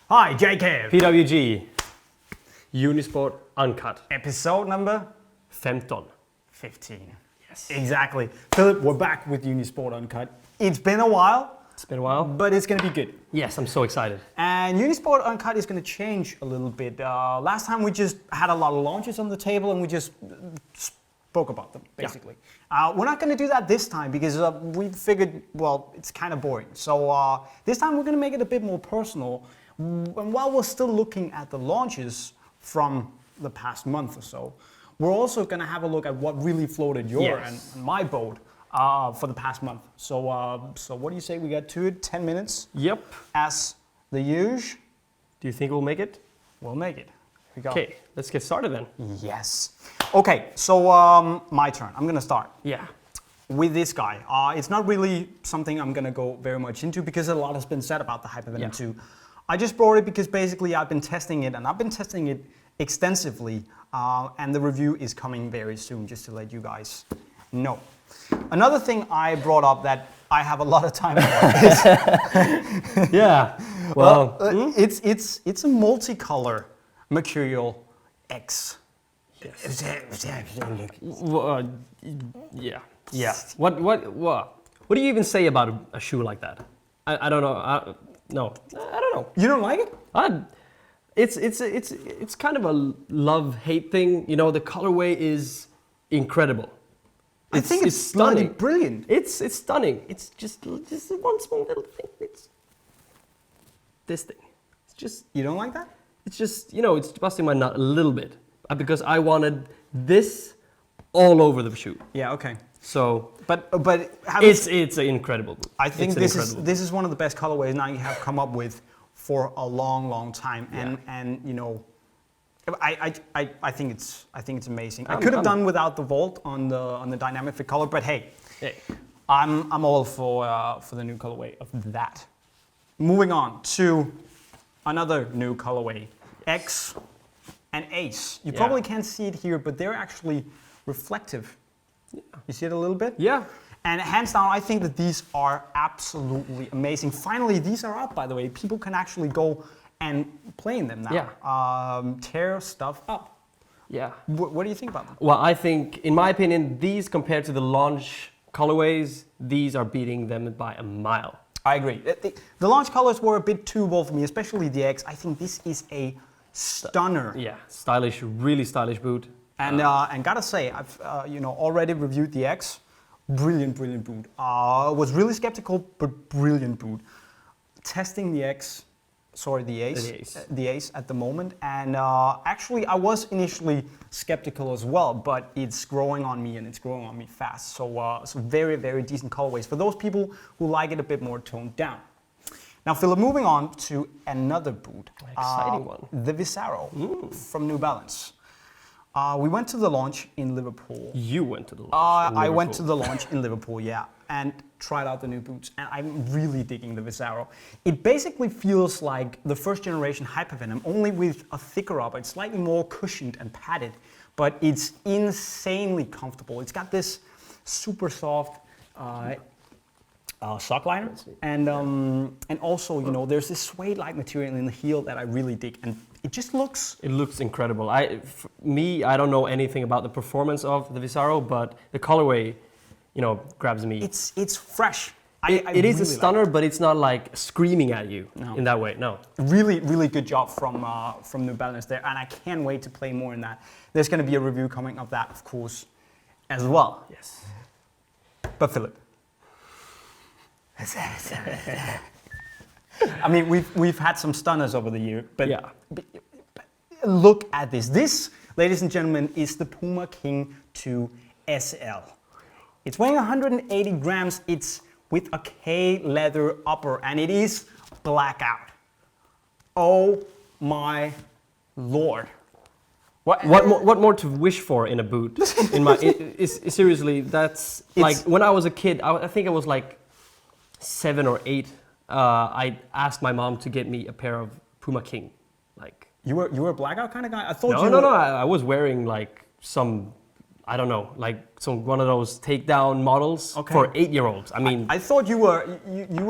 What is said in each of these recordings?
Hi, JK. PWG, Unisport Uncut. Episode number 15. 15. Yes. Exactly. Philip, we're back with Unisport Uncut. It's been a while. It's been a while. But it's going to be good. Yes, I'm so excited. And Unisport Uncut is going to change a little bit. Last time we just had a lot of launches on the table and we just spoke about them, basically. Yeah. We're not going to do that this time because we figured, well, it's kind of boring. So this time we're going to make it a bit more personal. And while we're still looking at the launches from the past month or so, we're also going to have a look at what really floated your and my boat for the past month. So what do you say we get to it? 10 minutes? Yep. As the usual. Do you think we'll make it? We'll make it. Here we go. Okay, let's get started then. Yes. Okay, so my turn. I'm going to start. Yeah. With this guy. It's not really something I'm going to go very much into because a lot has been said about the Hypervenom 2. I just brought it because basically I've been testing it, and I've been testing it extensively, and the review is coming very soon, just to let you guys know. Another thing I brought up that I have a lot of time for is yeah. Well, it's a multicolor Mercurial X. Yes. Yeah. Yeah. What do you even say about a shoe like that? I don't know. No, I don't know. You don't like it? It's kind of a love-hate thing. You know, the colorway is incredible. I think it's stunning, brilliant. It's stunning. It's just one small little thing. It's this thing. It's just, you don't like that? It's just, you know, it's busting my nut a little bit because I wanted this all over the shoe. Yeah. Okay. So, but it's an incredible boot. I think this is one of the best colorways now you have come up with for a long time, and you know, I think it's amazing. I could have done without the Vault on the dynamic fit color, but hey, I'm all for the new colorway of that. Moving on to another new colorway, X and Ace. You probably can't see it here, but they're actually reflective. Yeah. You see it a little bit? Yeah. And hands down, I think that these are absolutely amazing. Finally, these are up, by the way. People can actually go and play in them now. Yeah. Tear stuff up. Yeah. What do you think about them? Well, I think, in my opinion, these compared to the launch colorways, these are beating them by a mile. I agree. The launch colors were a bit too bold for me, especially the X. I think this is a stunner. Yeah, stylish, really stylish boot. And gotta say, I've already reviewed the X. Brilliant boot. Was really skeptical, but brilliant boot. Testing the Ace at the moment, and actually I was initially skeptical as well, but it's growing on me, and it's growing on me fast. So very decent colorways for those people who like it a bit more toned down. Now, Philip, moving on to another boot. Exciting one. The Visaro from New Balance. We went to the launch in Liverpool. You went to the launch in Liverpool. I went to the launch in Liverpool, yeah, and tried out the new boots, and I'm really digging the Visaro. It basically feels like the first generation Hypervenom, only with a thicker upper. It's slightly more cushioned and padded, but it's insanely comfortable. It's got this super soft sock liner, and also, you know, there's this suede-like material in the heel that I really dig, and it just looks... It looks incredible. I don't know anything about the performance of the Visaro, but the colorway, you know, grabs me. It's fresh. It is really a stunner, but it's not like screaming at you in that way. No. Really good job from New Balance there, and I can't wait to play more in that. There's going to be a review coming of that, of course, as well. Yes. But Philip. I mean, we've had some stunners over the year, but, but look at this. This, ladies and gentlemen, is the Puma King 2 SL. It's weighing 180 grams. It's with a K leather upper, and it is blackout. Oh my Lord! What more to wish for in a boot? Seriously, that's like when I was a kid. I think I was like 7 or 8. I asked my mom to get me a pair of Puma King. Like you were a blackout kind of guy. I thought no. I was wearing like some I don't know, like one of those takedown models Okay. for 8-year-olds. I mean, I thought you were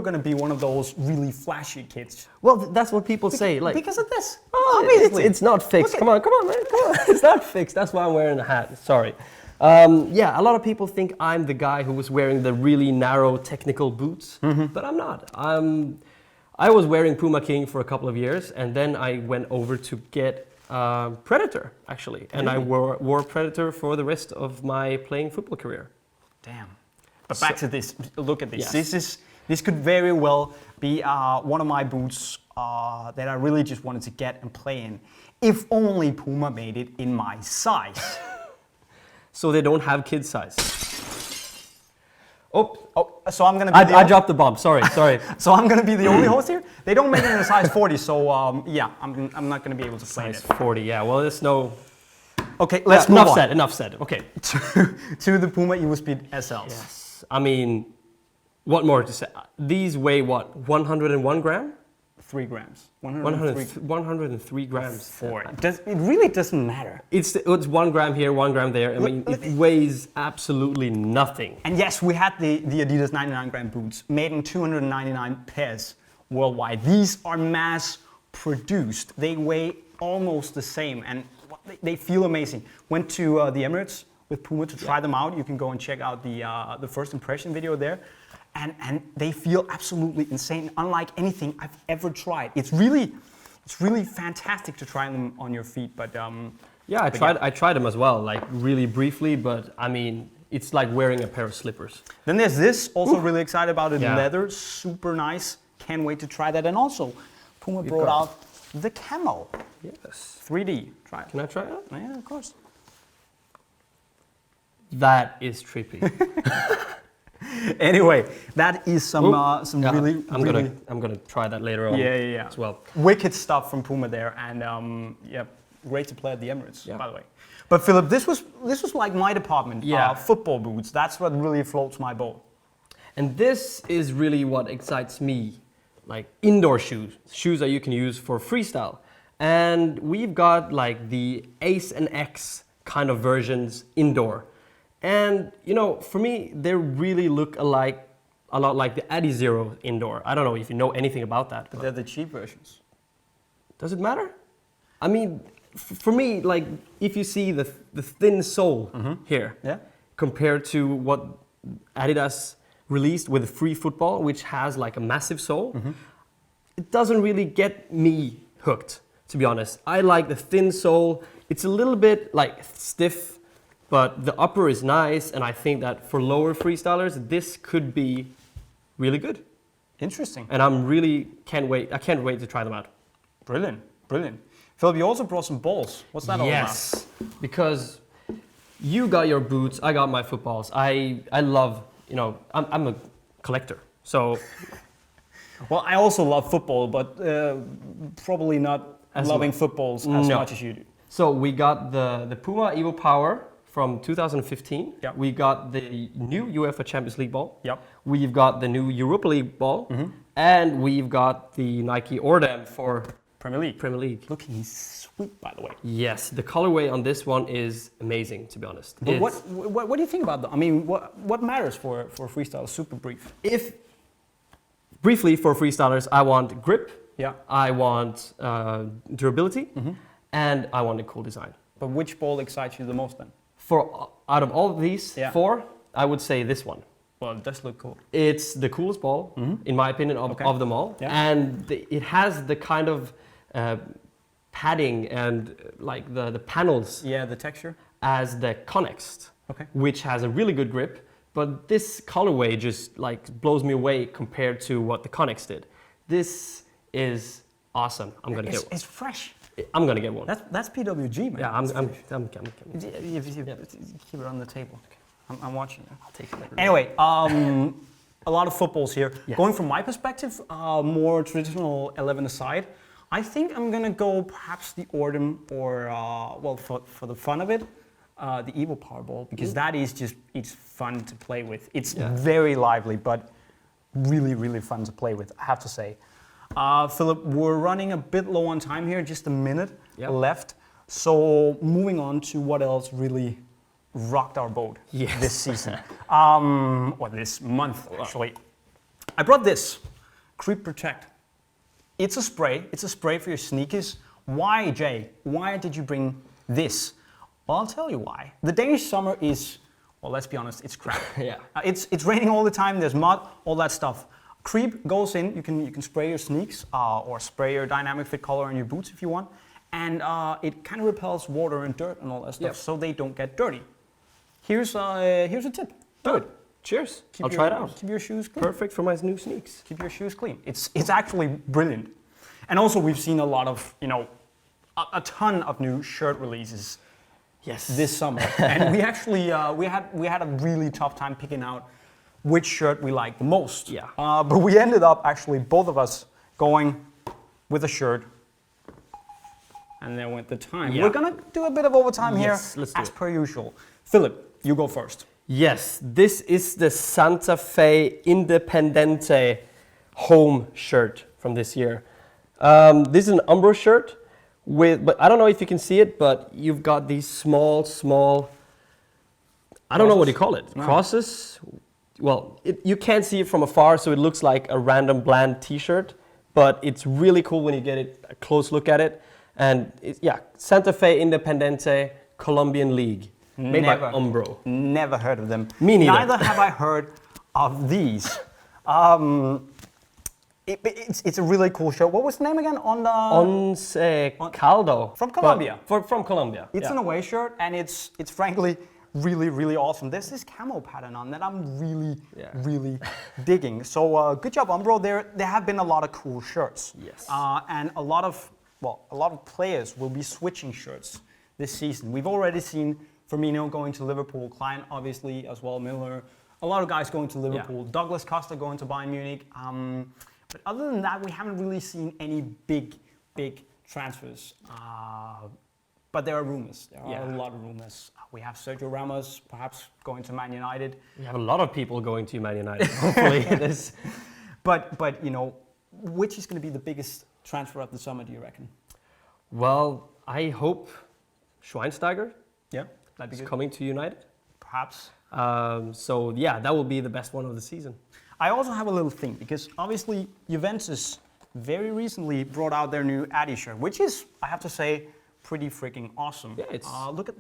going to be one of those really flashy kids. well, that's what people say. Like, Because of this. oh, Obviously. it's not fixed. Come on, man, come on. It's not fixed. That's why I'm wearing a hat. Sorry. Yeah, a lot of people think I'm the guy who was wearing the really narrow technical boots, but I'm not. I was wearing Puma King for a couple of years, and then I went over to get Predator, actually. And I wore Predator for the rest of my playing football career. Damn. But back to this. Look at this. Yes. This could very well be one of my boots that I really just wanted to get and play in. If only Puma made it in my size. So they don't have kid size. Oh, So I'm gonna be. I dropped the bomb. Sorry. So I'm gonna be the only host here. They don't make it in a size 40, so yeah, I'm not gonna be able to play it. Size 40. Yeah. Well, there's no. Okay, let's move on. Enough said. Okay. to the Puma evoSPEED SLs. Yes. I mean, what more to say? These weigh what? 101 gram? 3 grams. 103 grams. It really doesn't matter. It's 1 gram here, 1 gram there. I mean, it weighs absolutely nothing. And yes, we had the Adidas 99 gram boots made in 299 pairs worldwide. These are mass produced. They weigh almost the same and they feel amazing. Went to the Emirates with Puma to try them out. You can go and check out the first impression video there. And they feel absolutely insane, unlike anything I've ever tried. It's really fantastic to try them on your feet. But yeah, I tried them as well, like really briefly. But I mean, it's like wearing a pair of slippers. Then there's this. Also really excited about it. Yeah. Leather, super nice. Can't wait to try that. And also, Puma brought out the camo. Yes. 3D. Try it. Can I try it? Yeah, of course. That is trippy. Anyway, that is some Yeah, really. I'm gonna try that later on. Yeah. As well. Wicked stuff from Puma there, and yeah, great to play at the Emirates, Yeah. by the way. But Philip, this was like my department. Yeah. Football boots. That's what really floats my boat. And this is really what excites me, like indoor shoes that you can use for freestyle. And we've got like the Ace and X kind of versions indoor. And you know, for me, they really look a lot like the adizero indoor. I don't know if you know anything about that. But they're the cheap versions. Does it matter? I mean, for me, like if you see the thin sole here, Yeah. compared to what Adidas released with Free Football, which has like a massive sole, it doesn't really get me hooked, to be honest. I like the thin sole. It's a little bit like stiff, but the upper is nice, and I think that for lower freestylers, this could be really good. Interesting. And I can't wait to try them out. Brilliant. Philip, you also brought some balls. What's that all about? Yes, because you got your boots, I got my footballs. I love, you know, I'm a collector, so. Well, I also love football, but probably not As loving footballs as No. much as you do. So we got the Puma Evo Power from 2015. Yep. We got the new UEFA Champions League ball. Yep. We've got the new Europa League ball. And we've got the Nike Ordam for Premier League. Looking Sweet, by the way. Yes, the colorway on this one is amazing, to be honest. But what do you think about that? I mean, what matters for freestyle? Super brief. Briefly for freestylers, I want grip, Yeah. I want durability, and I want a cool design. But which ball excites you the most then? Out of all of these Yeah. 4, I would say this one. Well, it does look cool. It's the coolest ball, in my opinion, of them all. Yeah. And it has the kind of padding and like the panels Yeah, the texture. as the Connext, Okay. which has a really good grip. But this colorway just like blows me away compared to what the Connext did. This is awesome. I'm gonna get one. It's fresh. I'm gonna get one. That's PWG, man. Yeah, I'm Keep it on the table. I'm watching it. I'll take it later. Anyway, a lot of footballs here. Yes. Going from my perspective, more traditional 11 aside, I think I'm gonna go perhaps the Ordam or, well, for the fun of it, the Evo Powerball, because that is just, it's fun to play with. It's very lively, but really, really fun to play with, I have to say. Philip, we're running a bit low on time here, just a minute left. So moving on to what else really rocked our boat Yes. this season, or this month actually. I brought this, Creep Protect. It's a spray. It's a spray for your sneakers. Why, Jay? Why did you bring this? Well, I'll tell you why. The Danish summer is, well, let's be honest, it's crap. Yeah. It's raining all the time. There's mud, all that stuff. Creep goes in. You can spray your sneaks or spray your dynamic fit color on your boots if you want, and it kind of repels water and dirt and all that stuff, Yep. so they don't get dirty. Here's a tip. Do it. Cheers. Keep I'll your- try it out. Keep your shoes clean. Perfect for my new sneaks. Keep your shoes clean. It's actually brilliant. And also we've seen a lot of, a ton of new shirt releases Yes. this summer. And we actually, we had a really tough time picking out which shirt we liked the most. Yeah. But we ended up actually, both of us, going with a shirt. And then went the time. Yeah. We're gonna do a bit of overtime Yes, here, let's do as it. per usual. Philip, you go first. Yes, this is the Santa Fe Independente home shirt from this year. This is an Umbro shirt but I don't know if you can see it, but you've got these small, I don't know what you call it, No. crosses? Well, you can't see it from afar, so it looks like a random bland t-shirt, but it's really cool when you get a close look at it. And Santa Fe Independente Colombian League. Made by Umbro. Never heard of them. Me neither. Neither have I heard of these. It's a really cool show. What was the name again? Once Caldo. From Colombia. From Colombia. It's an away shirt, and it's frankly really awesome. There's this camo pattern on that I'm really digging. So good job, Umbro. There have been a lot of cool shirts. Yes. And a lot of players will be switching shirts this season. We've already seen Firmino going to Liverpool, Klein obviously as well, Miller. A lot of guys going to Liverpool. Yeah. Douglas Costa going to Bayern Munich. But other than that, we haven't really seen any big transfers. But there are rumors. There are a lot of rumors. We have Sergio Ramos perhaps going to Man United. We have a lot of people going to Man United. Hopefully it is. But which is going to be the biggest transfer of the summer, do you reckon? Well, I hope Schweinsteiger Yeah, that'd be is good. coming to United. Perhaps. That will be the best one of the season. I also have a little thing, because obviously Juventus very recently brought out their new Adi shirt, which is, I have to say, pretty freaking awesome. Yeah, it's-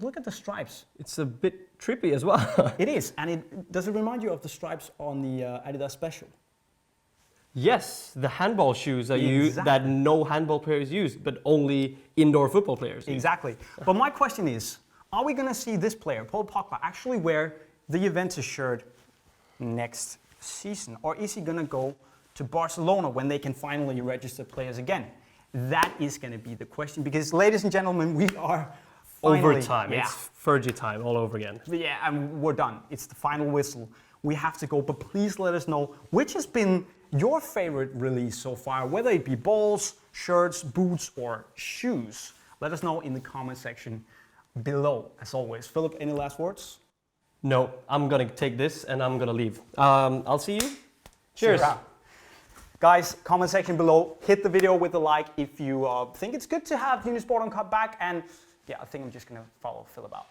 look at the stripes. It's a bit trippy as well. It is, and does it remind you of the stripes on the Adidas Special? Yes, the handball shoes that Exactly. that no handball players use, but only indoor football players use. Exactly. But my question is, are we going to see this player, Paul Pogba, actually wear the Juventus shirt next season? Or is he going to go to Barcelona when they can finally register players again? That is going to be the question, because, ladies and gentlemen, we are finally... Overtime. Yeah. It's Fergie time all over again. Yeah, and we're done. It's the final whistle. We have to go, but please let us know which has been your favorite release so far, whether it be balls, shirts, boots, or shoes. Let us know in the comment section below, as always. Philip, any last words? No, I'm gonna take this and I'm gonna leave. I'll see you. Cheers. See you around. Guys, comment section below. Hit the video with a like if you think it's good to have Unisport Uncut back. And yeah, I think I'm just gonna follow Philip out.